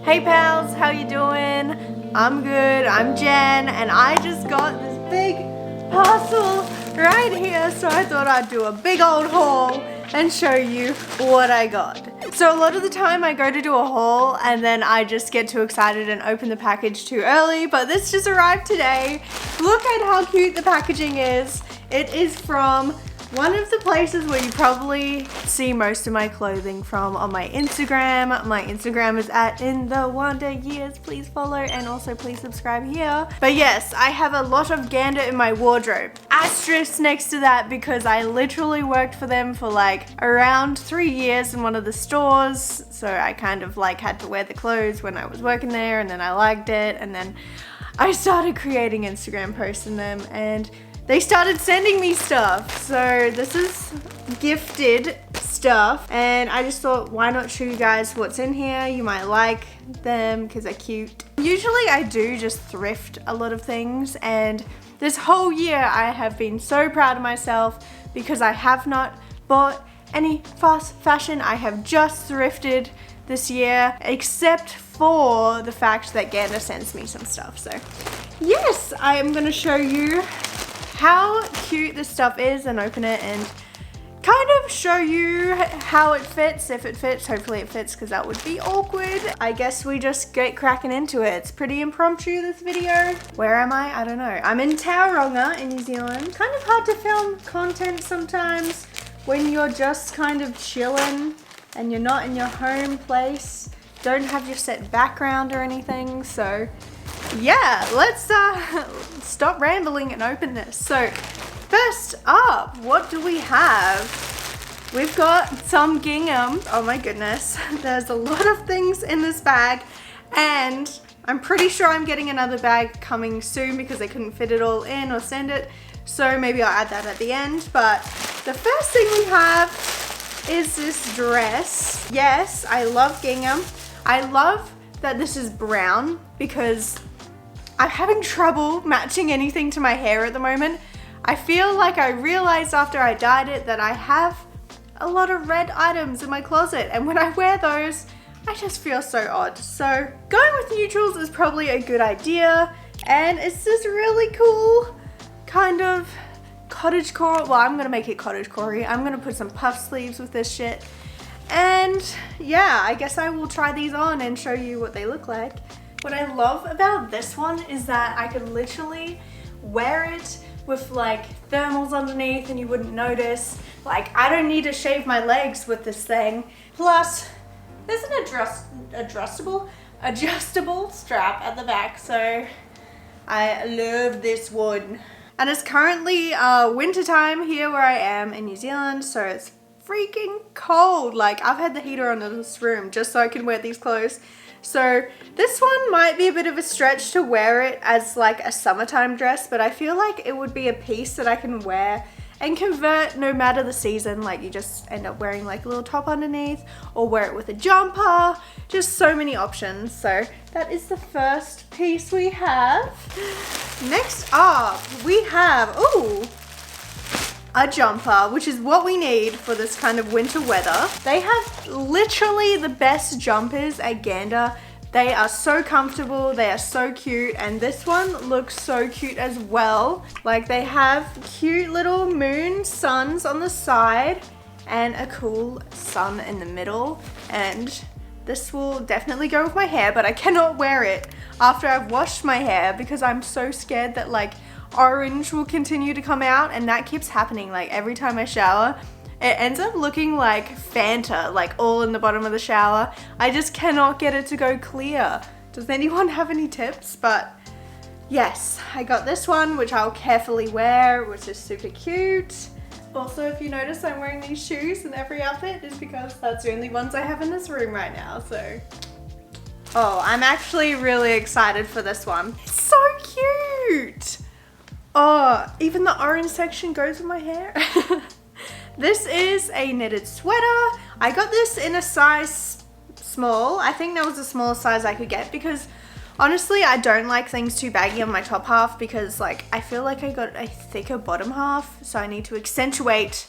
Hey pals, how you doing? I'm good, I'm Jen, and I just got this big parcel right here, so I thought I'd do a big old haul and show you what I got. So a lot of the time I go to do a haul and then I just get too excited and open the package too early, but this just arrived today. Look at how cute the packaging is. It is from one of the places where you probably see most of my clothing from on my Instagram. My Instagram is @InTheWanderYears. Please follow and also please subscribe here. But yes, I have a lot of Ghanda in my wardrobe. Asterisk next to that because I literally worked for them for like around 3 years in one of the stores. So I kind of like had to wear the clothes when I was working there, and then I liked it, and then I started creating Instagram posts in them, and they started sending me stuff. So this is gifted stuff, and I just thought, why not show you guys what's in here? You might like them because they're cute. Usually I do just thrift a lot of things, and this whole year I have been so proud of myself because I have not bought any fast fashion. I have just thrifted this year, except for the fact that Ghanda sends me some stuff. So yes, I am gonna show you how cute this stuff is and open it and kind of show you how it fits, if it fits. Hopefully it fits because that would be awkward. I guess we just get cracking into it. It's pretty impromptu, this video. Where am I? I don't know. I'm in Tauranga in New Zealand. Kind of hard to film content sometimes when you're just kind of chilling and you're not in your home place. Don't have your set background or anything, so yeah, let's stop rambling and open this. So first up, what do we have? We've got some gingham. Oh my goodness, there's a lot of things in this bag, and I'm pretty sure I'm getting another bag coming soon because they couldn't fit it all in or send it, so maybe I'll add that at the end. But the first thing we have is this dress. Yes, I love gingham. I love that this is brown because I'm having trouble matching anything to my hair at the moment. I feel like I realized after I dyed it that I have a lot of red items in my closet, and when I wear those, I just feel so odd. So going with neutrals is probably a good idea, and it's this really cool kind of cottage core. Well, I'm gonna make it cottage core-y. I'm gonna put some puff sleeves with this shit. And yeah, I guess I will try these on and show you what they look like. What I love about this one is that I could literally wear it with like thermals underneath and you wouldn't notice. Like, I don't need to shave my legs with this thing. Plus, there's an adjustable strap at the back, so I love this one. And it's currently winter time here where I am in New Zealand, so it's freaking cold. Like, I've had the heater on in this room just so I can wear these clothes. So this one might be a bit of a stretch to wear it as like a summertime dress, but I feel like it would be a piece that I can wear and convert no matter the season. Like, you just end up wearing like a little top underneath or wear it with a jumper. Just so many options. So that is the first piece we have. Next up we have, a jumper, which is what we need for this kind of winter weather. They have literally the best jumpers at Ghanda. They are so comfortable, they are so cute, and this one looks so cute as well. Like, they have cute little moon suns on the side and a cool sun in the middle, and this will definitely go with my hair, but I cannot wear it after I've washed my hair because I'm so scared that like orange will continue to come out, and that keeps happening. Like, every time I shower, it ends up looking like Fanta, like all in the bottom of the shower. I just cannot get it to go clear. Does anyone have any tips? But yes, I got this one, which I'll carefully wear, which is super cute. Also, if you notice, I'm wearing these shoes in every outfit is because that's the only ones I have in this room right now, so. Oh, I'm actually really excited for this one. It's so cute. Oh, even the orange section goes with my hair. This is a knitted sweater. I got this in a size small. I think that was the smallest size I could get because honestly, I don't like things too baggy on my top half because like I feel like I got a thicker bottom half, so I need to accentuate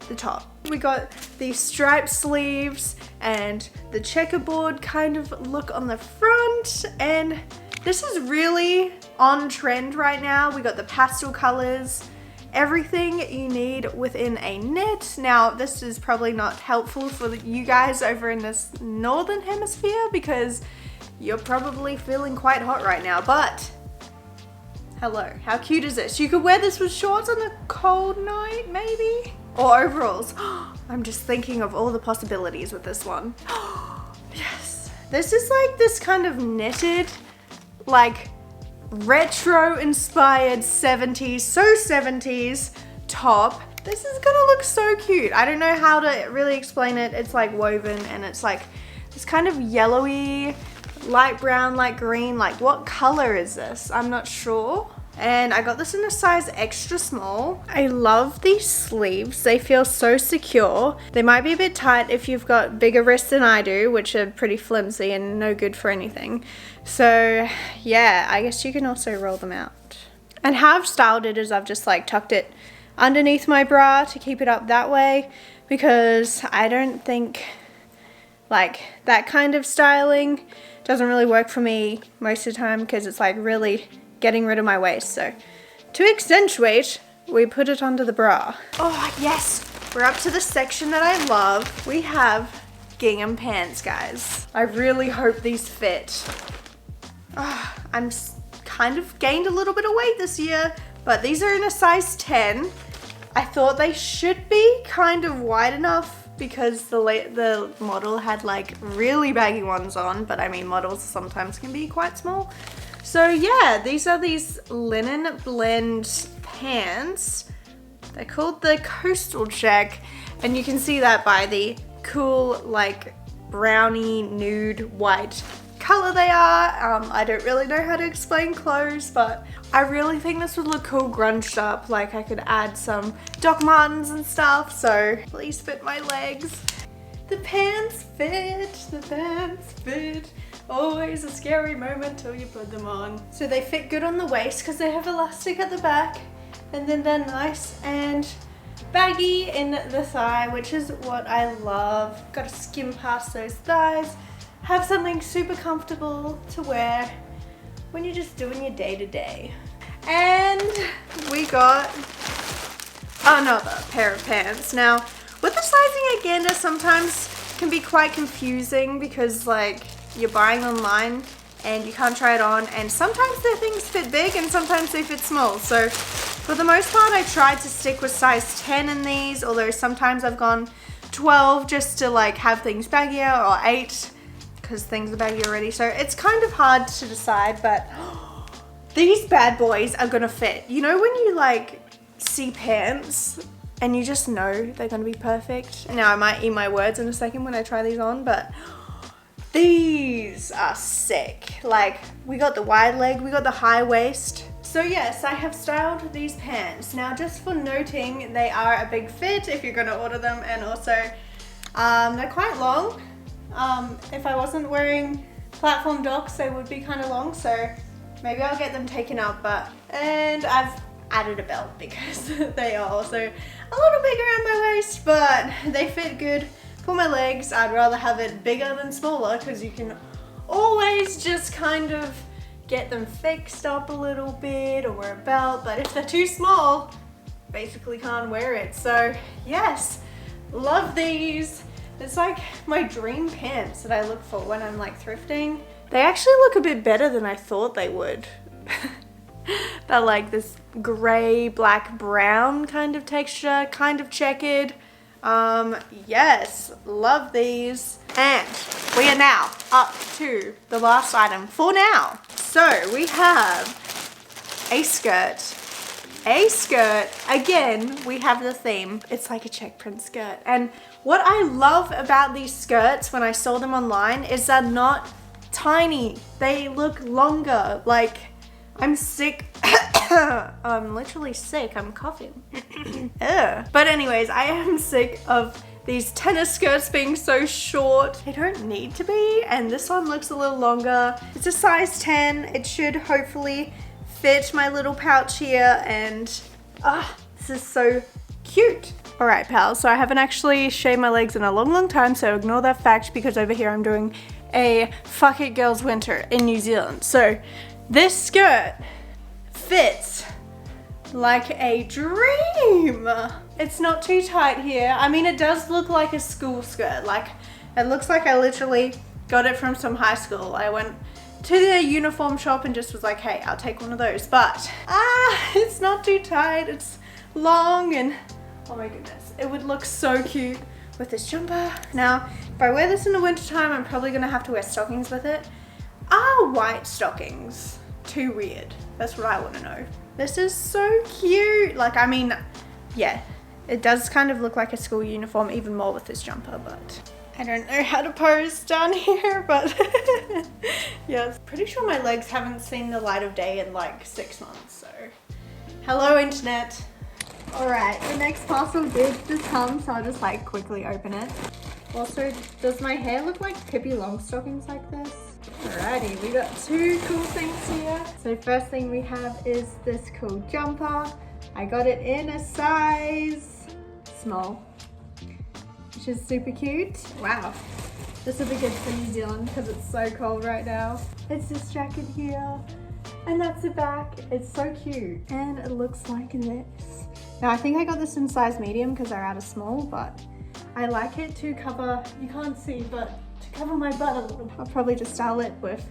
the top. We got the striped sleeves and the checkerboard kind of look on the front, and this is really on trend right now. We got the pastel colors, everything you need within a knit. Now, this is probably not helpful for you guys over in this northern hemisphere because you're probably feeling quite hot right now, but hello, how cute is this? You could wear this with shorts on a cold night, maybe? Or overalls. I'm just thinking of all the possibilities with this one. Yes. This is like this kind of knitted, like retro inspired 70s, so 70s top. This is gonna look so cute. I don't know how to really explain it. It's like woven and it's like this kind of yellowy, light brown, light green. Like what color is this? I'm not sure. And I got this in a size extra small. I love these sleeves. They feel so secure. They might be a bit tight if you've got bigger wrists than I do, which are pretty flimsy and no good for anything. So yeah, I guess you can also roll them out. And how I've styled it is I've just like tucked it underneath my bra to keep it up that way, because I don't think like that kind of styling doesn't really work for me most of the time, because it's like really getting rid of my waist. So to accentuate, we put it under the bra. Oh yes, we're up to the section that I love. We have gingham pants, guys. I really hope these fit. Oh, I'm kind of gained a little bit of weight this year, but these are in a size 10. I thought they should be kind of wide enough because the model had like really baggy ones on, but I mean models sometimes can be quite small. So yeah, these are these linen blend pants. They're called the Coastal Check, and you can see that by the cool like brownie nude white color they are. I don't really know how to explain clothes, but I really think this would look cool grunged up. Like I could add some Dr Martens and stuff, so please fit my legs. The pants fit, the pants fit. Always a scary moment till you put them on. So they fit good on the waist because they have elastic at the back, and then they're nice and baggy in the thigh, which is what I love. Got to skim past those thighs, have something super comfortable to wear when you're just doing your day-to-day. And we got another pair of pants. Now, with the sizing at Ghanda sometimes can be quite confusing because like you're buying online and you can't try it on, and sometimes the things fit big and sometimes they fit small. So for the most part, I tried to stick with size 10 in these, although sometimes I've gone 12 just to like have things baggier, or 8 because things are baggy already. So it's kind of hard to decide, but these bad boys are gonna fit. You know when you like see pants and you just know they're gonna be perfect? Now I might eat my words in a second when I try these on, but these are sick. Like we got the wide leg, we got the high waist. So yes, I have styled these pants. Now just for noting, they are a big fit if you're gonna order them, and also they're quite long. If I wasn't wearing platform docs, they would be kind of long, so maybe I'll get them taken up. And I've added a belt because they are also a little big around my waist, but they fit good for my legs. I'd rather have it bigger than smaller because you can always just kind of get them fixed up a little bit or wear a belt, but if they're too small, basically can't wear it. So yes, love these. It's like my dream pants that I look for when I'm like thrifting. They actually look a bit better than I thought they would. They're like this gray, black, brown kind of texture, kind of checkered. Yes, love these. And we are now up to the last item for now. So we have a skirt. A skirt. Again, we have the theme. It's like a check print skirt. And what I love about these skirts when I saw them online is they're not tiny. They look longer. Like, I'm sick. I'm literally sick. I'm coughing. But anyways, I am sick of these tennis skirts being so short. They don't need to be, and this one looks a little longer. It's a size 10. It should hopefully fit my little pouch here, and this is so cute. Alright pals, so I haven't actually shaved my legs in a long time, so ignore that fact because over here I'm doing a fuck it girls winter in New Zealand. So this skirt fits like a dream. It's not too tight here. I mean, it does look like a school skirt. Like, it looks like I literally got it from some high school. I went to the uniform shop and just was like, hey, I'll take one of those. But, it's not too tight. It's long and, oh my goodness. It would look so cute with this jumper. Now, if I wear this in the winter time, I'm probably gonna have to wear stockings with it. Are white stockings too weird? That's what I wanna know. This is so cute. Like, I mean, yeah, it does kind of look like a school uniform even more with this jumper, but I don't know how to pose down here, but yeah, pretty sure my legs haven't seen the light of day in like 6 months, so hello internet. All right, the next parcel did just come, so I'll just like quickly open it. Also, does my hair look like Pippi Longstockings like this? Alrighty, we got 2 cool things here. So first thing we have is this cool jumper. I got it in a size small, which is super cute. Wow, this will be good for New Zealand because it's so cold right now. It's this jacket here, and that's the back. It's so cute, and it looks like this. Now I think I got this in size medium because they're out of small, but I like it to cover, you can't see, but to cover my butt a little. I'll probably just style it with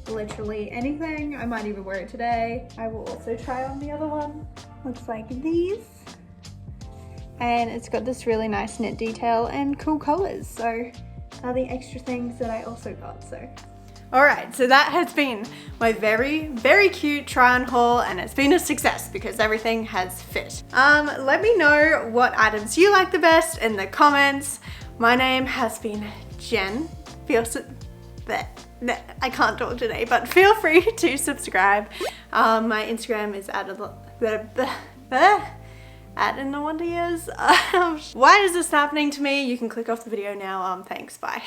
literally anything. I might even wear it today. I will also try on the other one. Looks like these. And it's got this really nice knit detail and cool colors. So are the extra things that I also got, so. Alright, so that has been my very cute try on haul, and it's been a success because everything has fit. Let me know what items you like the best in the comments. My name has been Jen. I can't talk today, but feel free to subscribe. My Instagram is at in the wonder years. Why is this happening to me? You can click off the video now. Thanks, bye.